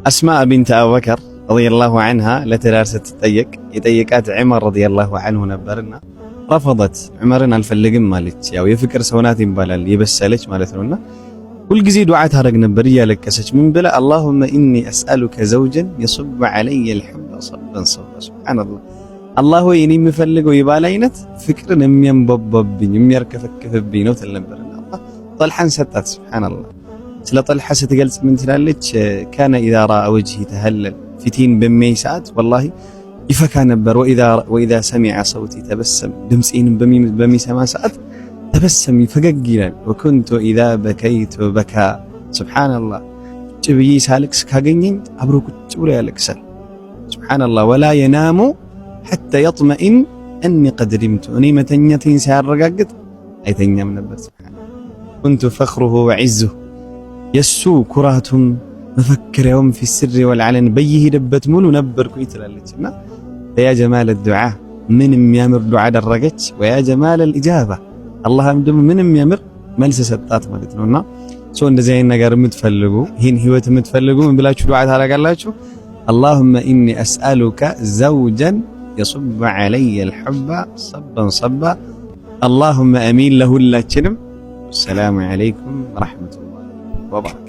أسماء بنت أبي بكر رضي الله عنها لتدار ستتጠየቅ የጠየቃት ዑመር رضي الله عنه ነበርና رفضت ዑመርን አልፈልግም ማለች። ያው የፍቅር ሰው ናት ይባላል የበሰለች ማለት ነውና ሁል ጊዜ ዱዓ ታረግ ነበር እያለቀሰች ምን ብላ اللهم إني أسألك زوجا يصب علي الحب صبا صبا ሱብሃንአላህ አላህ ሆይ እኔ የምፈልገው የባል አይነት ፍቅርን የሚያንበበብኝ የሚያርከፈክፍብኝ ነው ትል ነበርና አላህ ጠልሐን ሰጣት። ሱብሃንአላህ ስለ ጠልሐ ስትገልጽ ምን ትላለች? ካነ ኢዛ ረአ ወጅሂ ተሀለል ፊቴን በሚያይ ሰዓት ወላሂ ይፈካ ነበር። ወኢዛ ሰሚዐ ሰውቲ ተበሰም ድምፄን በሚሰማ ሰዓት ተበሰም ፈገግ ይላል። ወኩንቱ ኢዛ በከይቱ በካ ሱብሃንአላህ ቁጭ ብዬ ሳለቅስ ካገኘኝ አብሮ ቁጭ ብሎ ያለቅሳል። ሱብሃንአላህ ወላ የናሙ ሐታ የጥመኢን እኒ ቀድ ሪምቱ እኔ መተኛቴን ሳያረጋግጥ አይተኛም ነበር። ሱብሃንአላህ ኩንቱ ፈኽሩሁ ወዒዙሁ የሱ ኩራቱም መፈክሪያውም ፊ ስሪ ወልዓለን በየሄደበት ሙሉ ነበርኩኝ ትላለችና ያ ጀማል ዱዓ ምን የሚያምር ዱዓ አደረገች። ወያ ጀማል ኢጃባ አላህም ደግሞ ምን የሚያምር መልስ ሰጣት ማለት ነውና እንደዚህ አይነት ነገር የምትፈልጉ ይሄን ህይወት የምትፈልጉ ምን ብላችሁ ዱዓ ታረጋላችሁ? اللهم إني أسألك زوجا يصب علي الحب صبا صبا اللهم أمين له لاتشنم. السلام عليكم ورحمة الله وبركاته.